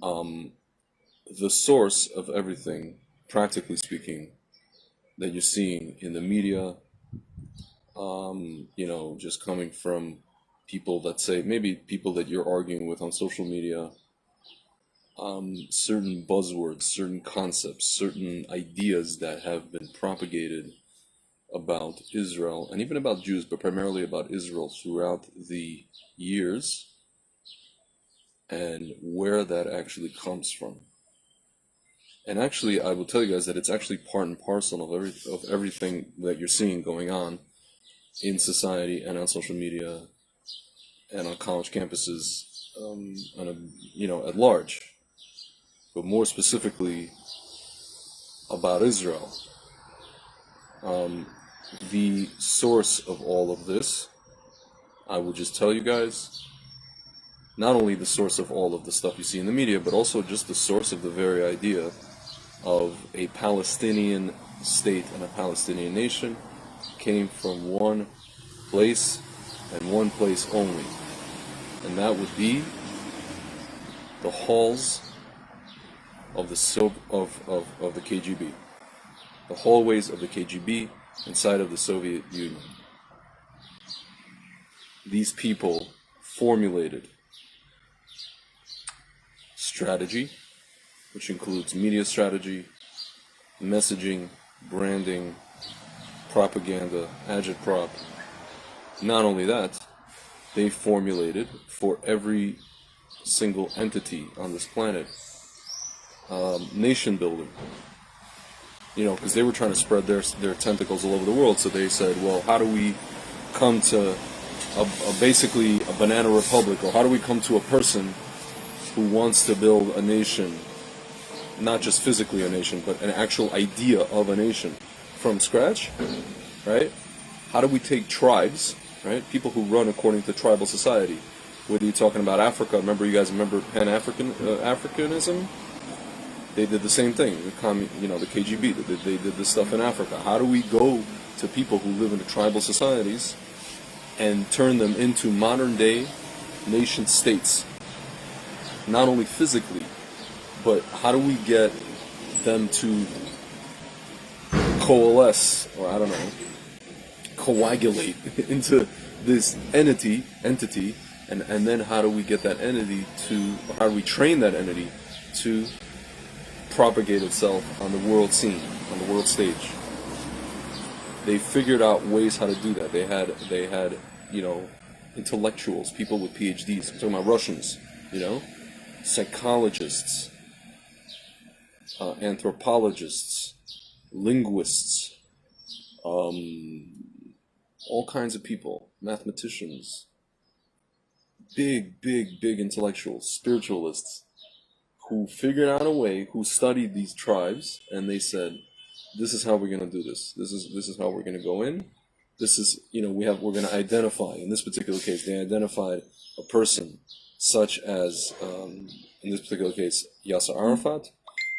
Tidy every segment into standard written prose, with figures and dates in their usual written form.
Um, the source of everything, practically speaking, that you're seeing in the media, just coming from people that say, maybe people that you're arguing with on social media, certain buzzwords, certain concepts, certain ideas that have been propagated about Israel and even about Jews, but primarily about Israel throughout the years, and where that actually comes from. And actually, I will tell you guys that it's actually part and parcel of everything that you're seeing going on in society and on social media and on college campuses, at large. But more specifically about Israel. The source of all of this, I will just tell you guys, not only the source of all of the stuff you see in the media, but also just the source of the very idea of a Palestinian state and a Palestinian nation came from one place and one place only. And that would be the halls of the KGB. The hallways of the KGB inside of the Soviet Union. These people formulated strategy, which includes media strategy, messaging, branding, propaganda, agitprop. Not only that, they formulated for every single entity on this planet nation building. Because they were trying to spread their tentacles all over the world, so they said, well, how do we come to basically a banana republic, or how do we come to a person who wants to build a nation, not just physically a nation, but an actual idea of a nation from scratch, right? How do we take tribes, right? People who run according to tribal society. Whether you're talking about Africa, you guys remember Pan-Africanism? They did the same thing. The KGB, they did this stuff in Africa. How do we go to people who live in the tribal societies and turn them into modern-day nation states? Not only physically, but how do we get them to coalesce, or I don't know, coagulate into this entity, and then how do we get that entity how do we train that entity to propagate itself on the world scene, on the world stage? They figured out ways how to do that. They had intellectuals, people with PhDs. I'm talking about Russians, psychologists, anthropologists, linguists, all kinds of people, mathematicians, big intellectuals, spiritualists, who figured out a way, who studied these tribes, and they said, this is how we're going to do this. This is how we're going to go in. This is, we're going to identify, in this particular case, they identified a person such as, in this particular case, Yasser Arafat.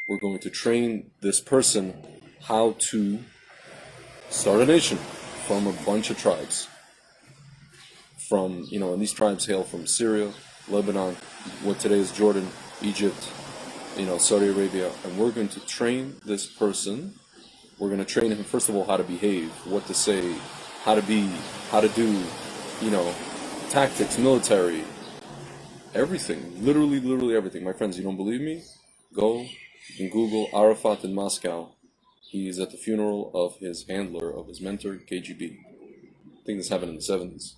We're going to train this person how to start a nation from a bunch of tribes. And these tribes hail from Syria, Lebanon, what today is Jordan, Egypt, Saudi Arabia, and we're going to train this person. We're going to train him, first of all, how to behave, what to say, how to be, how to do, tactics, military, everything, literally everything. My friends, you don't believe me? Go, you can Google Arafat in Moscow. He is at the funeral of his handler, of his mentor, KGB. I think this happened in the 70s.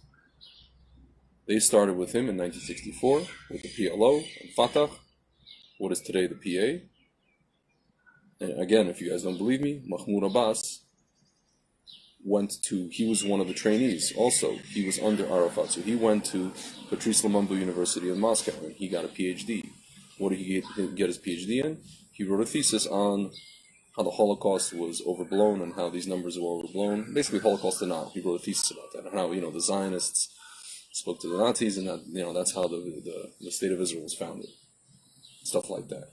They started with him in 1964 with the PLO and Fatah, what is today the PA. And again, if you guys don't believe me, Mahmoud Abbas he was one of the trainees also. He was under Arafat, so he went to Patrice Lumumba University in Moscow and he got a PhD. What did he get his PhD in? He wrote a thesis on how the Holocaust was overblown and how these numbers were overblown. Basically, Holocaust denial. He wrote a thesis about that and how the Zionists spoke to the Nazis, and that that's how the state of Israel was founded. Stuff like that.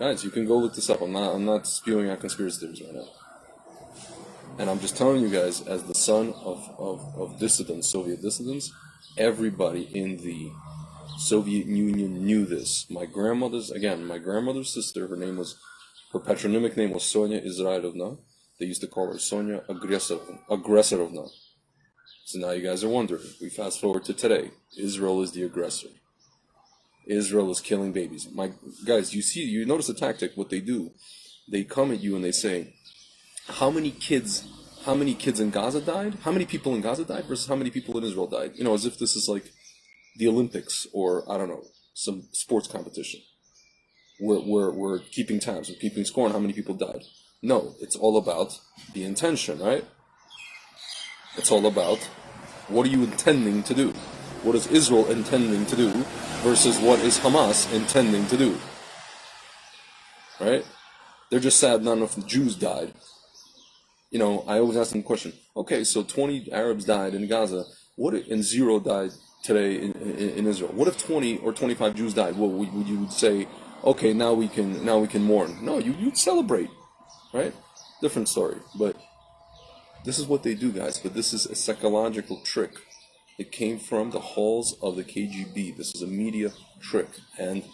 Guys, you can go look this up. I'm not spewing out conspiracy theories right now. And I'm just telling you guys, as the son of dissidents, Soviet dissidents, everybody in the Soviet Union knew this. My grandmother's sister, her patronymic name was Sonia Israelovna. They used to call her Sonia Aggressorovna. So now you guys are wondering. We fast forward to today. Israel is the aggressor. Israel is killing babies. My guys, you notice the tactic, what they do. They come at you and they say, how many kids in Gaza died? How many people in Gaza died versus how many people in Israel died? As if this is like the Olympics or, I don't know, some sports competition. We're keeping tabs, we're keeping score on how many people died. No, it's all about the intention, right? It's all about what are you intending to do? What is Israel intending to do versus what is Hamas intending to do? Right? They're just sad not enough Jews died. I always ask them the question, okay, so 20 Arabs died in Gaza, and 0 died today in Israel. What if 20 or 25 Jews died? Well, you would say, okay, now we can mourn. No, you'd celebrate, right? Different story. But this is what they do, guys. But this is a psychological trick. It came from the halls of the KGB. This is a media trick, and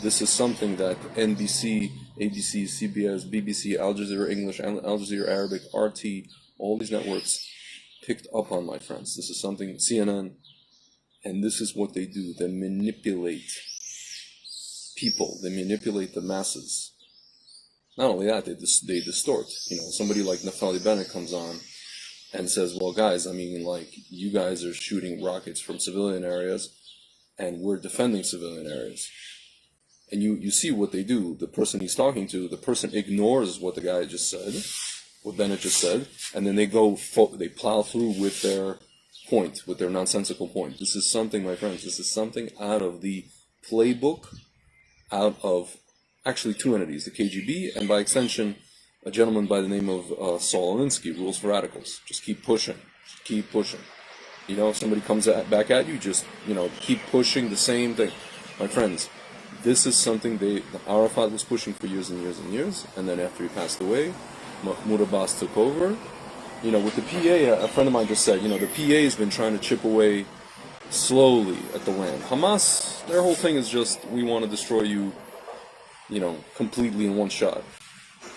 this is something that NBC, ABC, CBS, BBC, Al Jazeera English, Al Jazeera Arabic, RT, all these networks picked up on, my friends. This is something, CNN, and this is what they do. They manipulate people. They manipulate the masses. Not only that, they distort. Somebody like Naftali Bennett comes on and says, well, guys, you guys are shooting rockets from civilian areas, and we're defending civilian areas. And you see what they do. The person he's talking to, the person ignores what the guy just said, what Bennett just said, and then they plow through with their point, with their nonsensical point. This is something, my friends, this is something out of the playbook, out of actually two entities, the KGB, and by extension, a gentleman by the name of Saul Alinsky, Rules for Radicals. Just keep pushing. Just keep pushing. If somebody comes back at you, just, keep pushing the same thing. My friends, this is something Arafat was pushing for years and years and years, and then after he passed away, Mahmoud Abbas took over. With the PA, a friend of mine just said, the PA has been trying to chip away slowly at the land. Hamas, their whole thing is just, we want to destroy you, completely in one shot.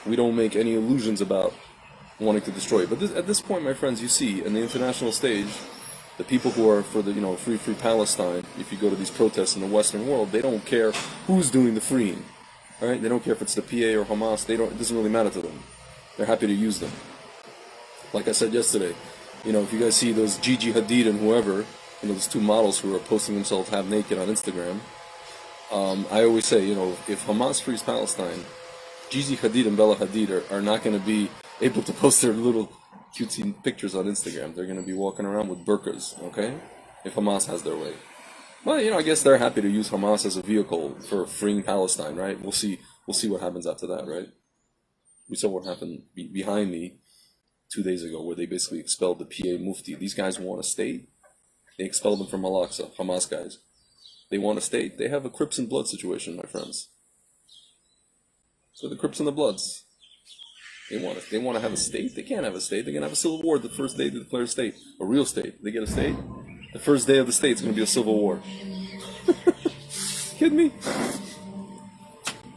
We don't make any illusions about wanting to destroy you. But at this point, my friends, you see, in the international stage, the people who are for the, free Palestine, if you go to these protests in the Western world, they don't care who's doing the freeing. All right? They don't care if it's the PA or Hamas. It doesn't really matter to them. They're happy to use them. Like I said yesterday, if you guys see those Gigi Hadid and whoever, those two models who are posting themselves half naked on Instagram, I always say, if Hamas frees Palestine, Gigi Hadid and Bella Hadid are not going to be able to post their little cutesy pictures on Instagram. They're going to be walking around with burqas, okay? If Hamas has their way. Well, I guess they're happy to use Hamas as a vehicle for freeing Palestine, right? We'll see what happens after that, right? We saw what happened behind me 2 days ago, where they basically expelled the PA Mufti. These guys want a state. They expelled them from Al-Aqsa, Hamas guys. They want a state. They have a Crips and Blood situation, my friends. So the Crips and the Bloods. They want to have a state. They can't have a state. They're going to have a civil war the first day they declare a state. A real state. They get a state. The first day of the state's going to be a civil war. Kidding me?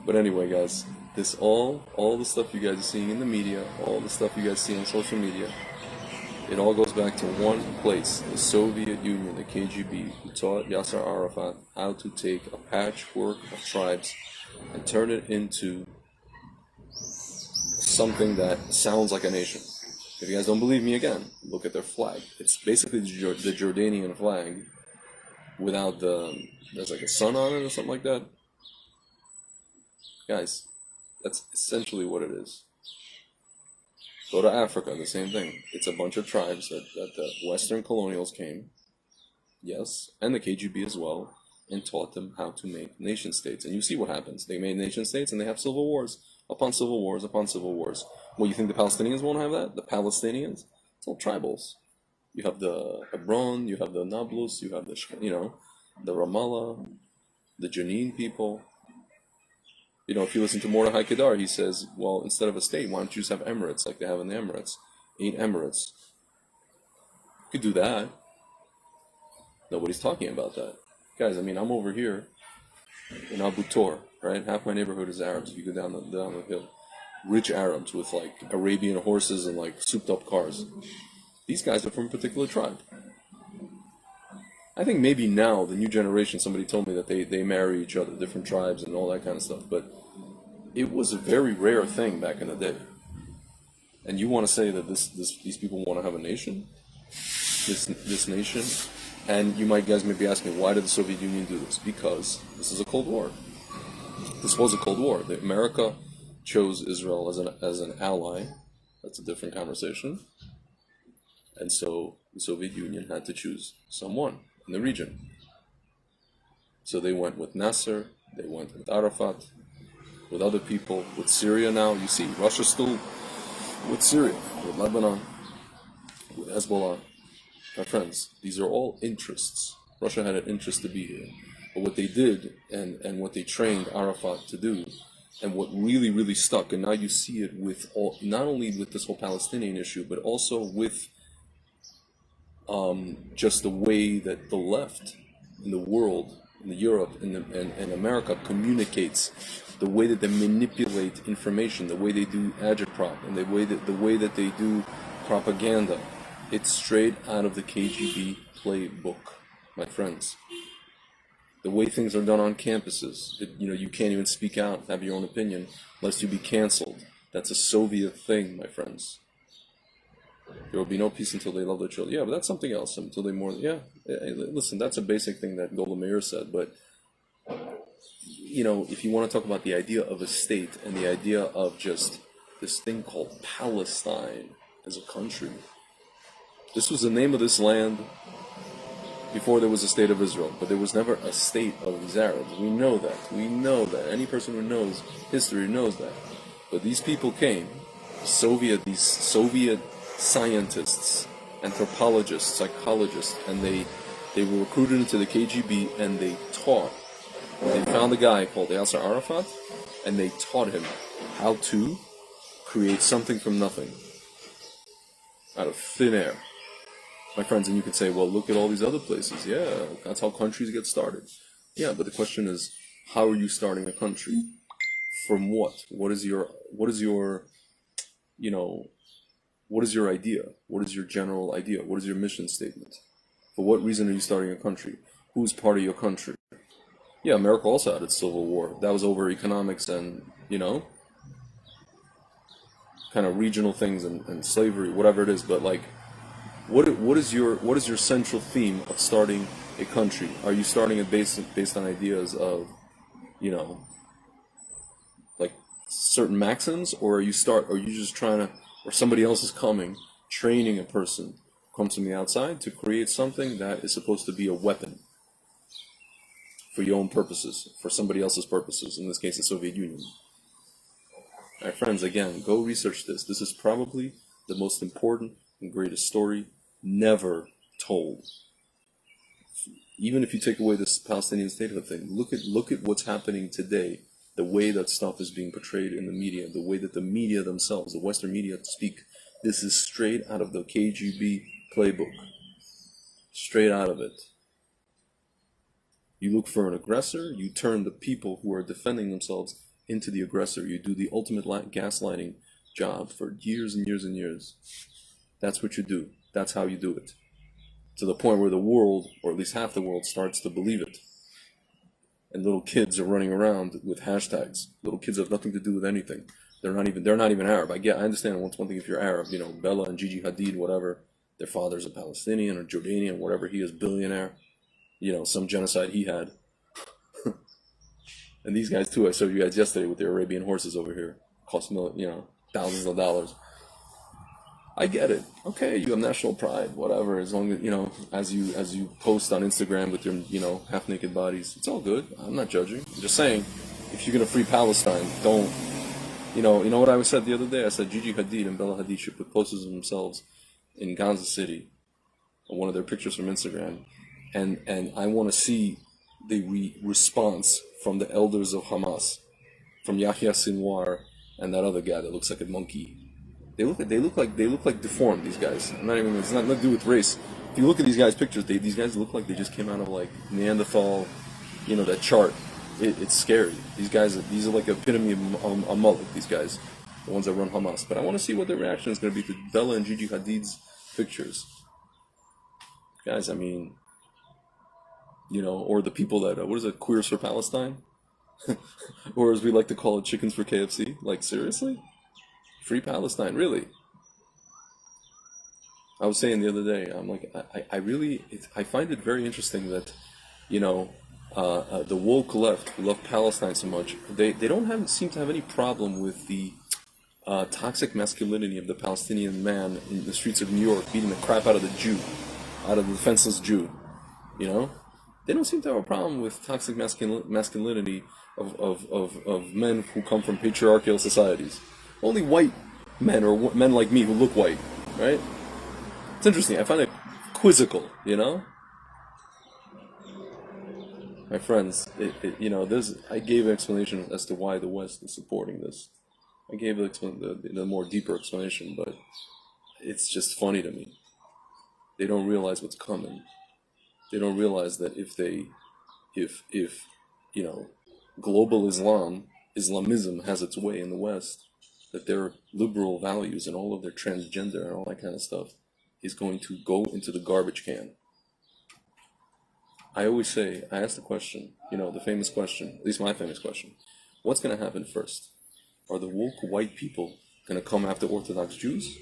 But anyway, guys, all the stuff you guys are seeing in the media, all the stuff you guys see on social media, it all goes back to one place, the Soviet Union, the KGB, who taught Yasser Arafat how to take a patchwork of tribes and turn it into something that sounds like a nation. If you guys don't believe me, again, look at their flag. It's basically the Jordanian flag without there's like a sun on it or something like that. Guys, that's essentially what it is. Go to Africa, the same thing. It's a bunch of tribes that the Western colonials came, yes, and the KGB as well, and taught them how to make nation states. And you see what happens. They made nation states and they have civil wars upon civil wars upon civil wars. Well, you think the Palestinians won't have that? The Palestinians? It's all tribals. You have the Hebron, you have the Nablus, you have the Ramallah, the Jenin people. If you listen to Mordechai Kedar, he says, well, instead of a state, why don't you just have emirates like they have in the Emirates? 8 emirates. You could do that. Nobody's talking about that. Guys, I mean, I'm over here in Abu Tor, right? Half my neighborhood is Arabs. If you go down the hill, rich Arabs with like Arabian horses and like souped up cars. These guys are from a particular tribe. I think maybe now, the new generation, somebody told me that they marry each other, different tribes and all that kind of stuff. But it was a very rare thing back in the day. And you want to say that these people want to have a nation? This nation? And you guys may be asking, why did the Soviet Union do this? Because this is a Cold War. This was a Cold War. America chose Israel as an ally. That's a different conversation. And so the Soviet Union had to choose someone in the region. So they went with Nasser, they went with Arafat, with other people, with Syria now. You see, Russia still with Syria, with Lebanon, with Hezbollah. My friends, these are all interests. Russia had an interest to be here. But what they did, and what they trained Arafat to do, and what really, really stuck, and now you see it with all, not only with this whole Palestinian issue, but also with just the way that the left in the world, in Europe, and America communicates, the way that they manipulate information, the way they do agitprop, and the way that they do propaganda. It's straight out of the KGB playbook, my friends. The way things are done on campuses, you can't even speak out, have your own opinion, lest you be canceled. That's a Soviet thing, my friends. There will be no peace until they love their children. Yeah, but that's something else. Until they listen, that's a basic thing that Golda Meir said. But if you want to talk about the idea of a state and the idea of just this thing called Palestine as a country, this was the name of this land before there was a state of Israel. But there was never a state of these Arabs. We know that. We know that. Any person who knows history knows that. But these people came, these Soviet scientists, anthropologists, psychologists, and they were recruited into the KGB, and they taught. They found a guy called Yasser Arafat, and they taught him how to create something from nothing, out of thin air. My friends, and you could say, well, look at all these other places. Yeah, that's how countries get started. Yeah, but the question is, how are you starting a country? From what? What is your idea? What is your general idea? What is your mission statement? For what reason are you starting a country? Who's part of your country? Yeah, America also had its Civil War. That was over economics and, kind of regional things and slavery, whatever it is. But like, what is your central theme of starting a country? Are you starting it based on ideas of, like certain maxims, or are you just trying to, or somebody else is coming, training a person, comes from the outside to create something that is supposed to be a weapon for your own purposes, for somebody else's purposes, in this case the Soviet Union. My friends, again, go research this. This is probably the most important and greatest story never told. Even if you take away this Palestinian statehood thing, look at what's happening today, the way that stuff is being portrayed in the media, the way that the media themselves, the Western media, speak. This is straight out of the KGB playbook. Straight out of it. You look for an aggressor, you turn the people who are defending themselves into the aggressor. You do the ultimate gaslighting job for years and years and years. That's what you do. That's how you do it. To the point where the world, or at least half the world, starts to believe it. And little kids are running around with hashtags. Little kids have nothing to do with anything. They're not even Arab. I understand one thing if you're Arab, Bella and Gigi Hadid, whatever, their father's a Palestinian or Jordanian, whatever, he is billionaire. Some genocide he had. And these guys too, I showed you guys yesterday with their Arabian horses over here. Cost thousands of dollars. I get it. Okay, you have national pride, whatever, as long as, as you post on Instagram with your, half-naked bodies, it's all good. I'm not judging. I'm just saying, if you're going to free Palestine, don't, you know what I said the other day? I said Gigi Hadid and Bella Hadid should put posters of themselves in Gaza City, or one of their pictures from Instagram, and I want to see the response from the elders of Hamas, from Yahya Sinwar and that other guy that looks like a monkey. They look like deformed. These guys. I'm not even. It's not nothing to do with race. If you look at these guys' pictures, these guys look like they just came out of like Neanderthal. That chart. It's scary. These are like epitome of a mullet. These guys, the ones that run Hamas. But I want to see what their reaction is going to be to Bella and Gigi Hadid's pictures, guys. I mean, or the people that what is it, queers for Palestine, or as we like to call it, chickens for KFC. Like seriously, free Palestine, really? I was saying the other day, I'm like, I really, I find it very interesting that, the woke left who love Palestine so much, they don't seem to have any problem with the toxic masculinity of the Palestinian man in the streets of New York beating the crap out of the Jew, out of the defenseless Jew, you know? They don't seem to have a problem with toxic masculinity of men who come from patriarchal societies. Only white men, or men like me who look white, right? It's interesting. I find it quizzical, My friends, I gave an explanation as to why the West is supporting this. I gave the more deeper explanation, but it's just funny to me. They don't realize what's coming. They don't realize that if global Islamism has its way in the West, that their liberal values and all of their transgender and all that kind of stuff is going to go into the garbage can. I always say, I ask the question, the famous question, at least my famous question, what's going to happen first? Are the woke white people going to come after Orthodox Jews?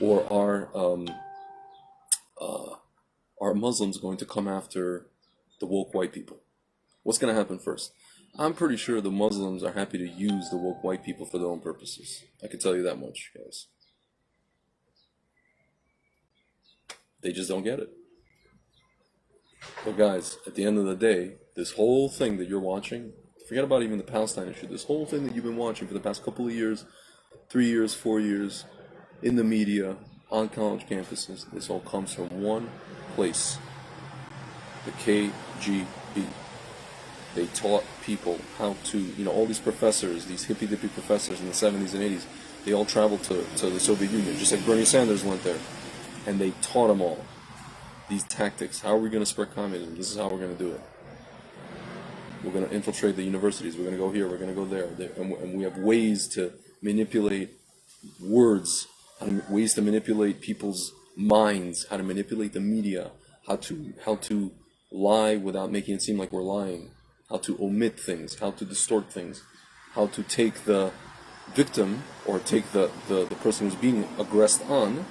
Or are Muslims going to come after the woke white people? What's going to happen first? I'm pretty sure the Muslims are happy to use the woke white people for their own purposes. I can tell you that much, guys. They just don't get it. But guys, at the end of the day, this whole thing that you're watching, forget about even the Palestine issue, this whole thing that you've been watching for the past couple of years, 3 years, 4 years, in the media, on college campuses, this all comes from one place, the KGB. They taught people how to, all these professors, these hippy-dippy professors in the 70s and 80s, they all traveled to the Soviet Union, just like Bernie Sanders went there. And they taught them all these tactics. How are we going to spread communism? This is how we're going to do it. We're going to infiltrate the universities. We're going to go here. We're going to go there. And we have ways to manipulate words, ways to manipulate people's minds, how to manipulate the media, how to lie without making it seem like we're lying, how to omit things, how to distort things, how to take the victim or take the person who's being aggressed on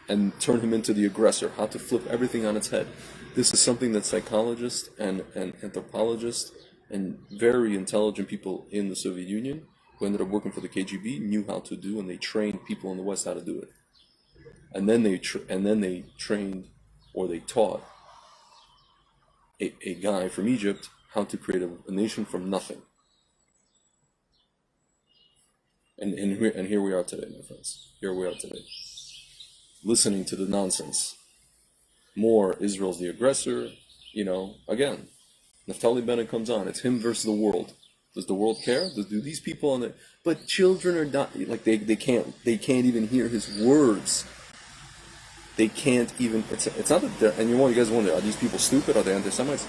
and turn him into the aggressor, how to flip everything on its head. This is something that psychologists and anthropologists and very intelligent people in the Soviet Union who ended up working for the KGB knew how to do, and they trained people in the West how to do it. And then they trained, or they taught a guy from Egypt how to create a nation from nothing. And here we are today, my friends. Here we are today, listening to the nonsense. More Israel's the aggressor, again. Naftali Bennett comes on, it's him versus the world. Does the world care? Do these people on the... But children are not, like, they can't even hear his words. They can't even, it's not that they're, and you guys wonder, are these people stupid? Are they anti-Semites?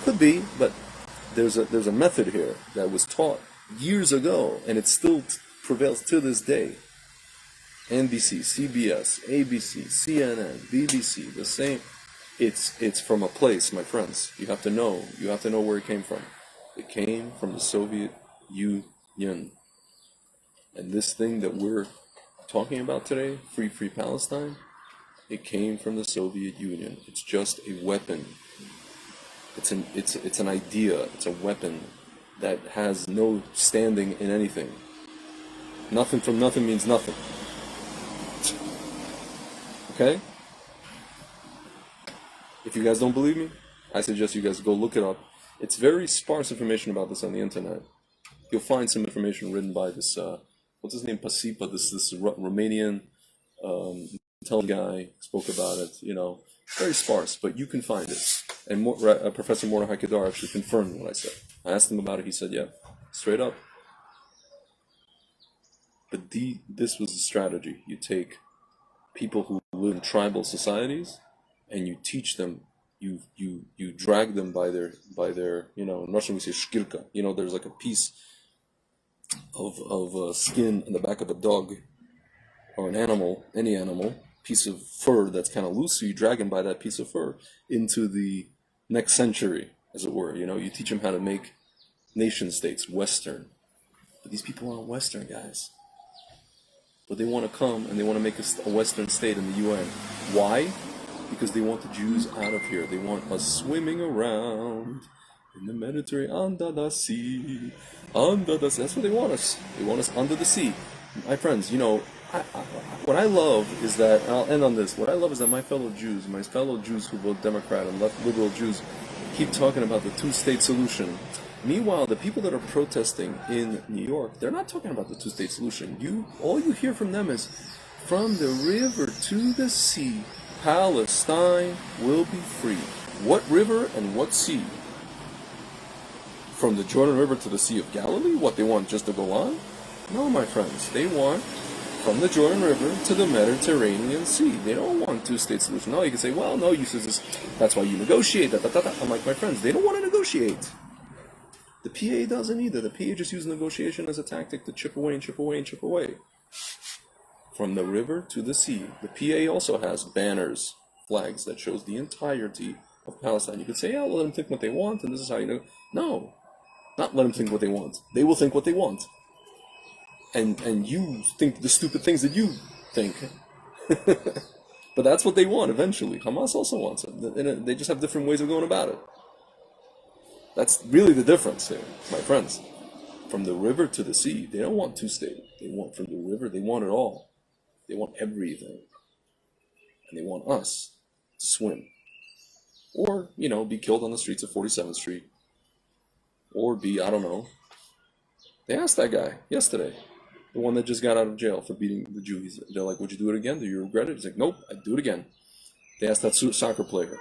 Could be, but there's a method here that was taught years ago, and it still prevails to this day. NBC, CBS, ABC, CNN, BBC, the same. It's from a place, my friends. You have to know where it came from. It came from the Soviet Union. And this thing that we're talking about today, Free Palestine, it came from the Soviet Union. It's just a weapon. It's an idea. It's a weapon that has no standing in anything. Nothing from nothing means nothing. Okay? If you guys don't believe me, I suggest you guys go look it up. It's very sparse information about this on the internet. You'll find some information written by this, what's his name, Pasipa, this Romanian intelligent guy, spoke about it, very sparse, but you can find it. And Professor Mordechai Kedar actually confirmed what I said. I asked him about it, he said, yeah, straight up. But this was the strategy. You take people who live in tribal societies, and you teach them. You drag them by their in Russian we say shkirka. There's like a piece of skin in the back of a dog or an animal, any animal, piece of fur that's kind of loose. So you drag them by that piece of fur into the next century, as it were. You teach them how to make nation states, Western. But these people aren't Western, guys. But they want to come and they want to make a Western state in the UN. Why? Because they want the Jews out of here. They want us swimming around in the Mediterranean, under the sea, under the sea. That's what they want us. They want us under the sea. My friends, what I love is that, and I'll end on this, what I love is that my fellow Jews who vote Democrat and left liberal Jews keep talking about the two-state solution. Meanwhile, the people that are protesting in New York, they're not talking about the two-state solution. All you hear from them is, from the river to the sea, Palestine will be free. What river and what sea? From the Jordan River to the Sea of Galilee? What, they want just to go on? No, my friends. They want from the Jordan River to the Mediterranean Sea. They don't want two-state solution. No, you can say, well, no, you said this. That's why you negotiate. I'm like, my friends, they don't want to negotiate. The PA doesn't either. The PA just uses negotiation as a tactic to chip away and chip away and chip away. From the river to the sea. The PA also has banners, flags that shows the entirety of Palestine. You could say, let them think what they want, and this is how you know. No, not let them think what they want. They will think what they want. And you think the stupid things that you think. But that's what they want eventually. Hamas also wants it. They just have different ways of going about it. That's really the difference here, my friends. From the river to the sea, they don't want two-state. They want from the river, they want it all. They want everything. And they want us to swim. Or, be killed on the streets of 47th Street. Or be, I don't know. They asked that guy yesterday, the one that just got out of jail for beating the Jew. They're like, would you do it again? Do you regret it? He's like, nope, I'd do it again. They asked that soccer player,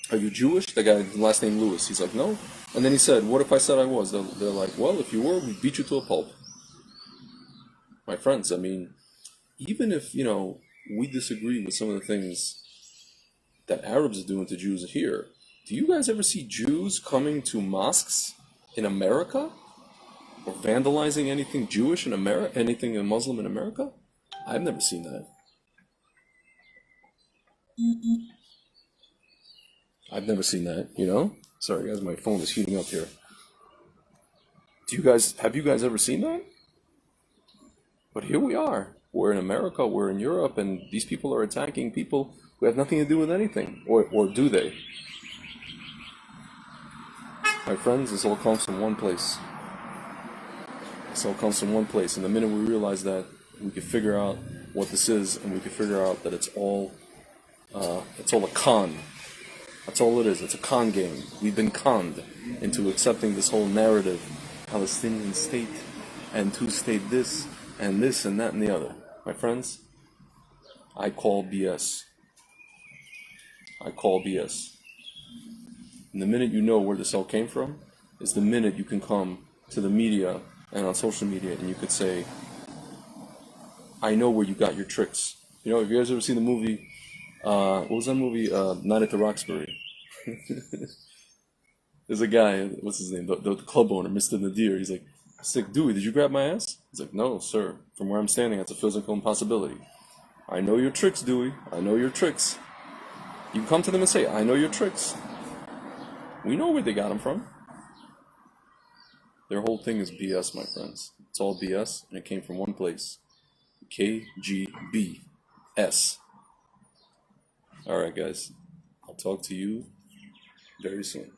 are you Jewish? The guy, last name Lewis. He's like, no. And then he said, what if I said I was? They're like, well, if you were, we'd beat you to a pulp. My friends, even if, we disagree with some of the things that Arabs are doing to Jews here, do you guys ever see Jews coming to mosques in America? Or vandalizing anything Jewish in America? Anything Muslim in America? I've never seen that. I've never seen that, Sorry guys, my phone is heating up here. Have you guys ever seen that? But here we are. We're in America, we're in Europe, and these people are attacking people who have nothing to do with anything. Or do they? My friends, this all comes from one place. This all comes from one place. And the minute we realize that, we can figure out what this is, and we can figure out that it's all a con. That's all it is. It's a con game. We've been conned into accepting this whole narrative, Palestinian state, and two-state this, and that, and the other. My friends, I call BS. I call BS. And the minute you know where this all came from, is the minute you can come to the media and on social media and you could say, I know where you got your tricks. Have you guys ever seen the movie, what was that movie, Night at the Roxbury? There's a guy, what's his name, the club owner, Mr. Nadir. He's like, Dewey, did you grab my ass? He's like, no, sir. From where I'm standing, that's a physical impossibility. I know your tricks, Dewey. I know your tricks. You can come to them and say, I know your tricks. We know where they got them from. Their whole thing is BS, my friends. It's all BS, and it came from one place. KGB. S. Alright, guys. I'll talk to you very soon.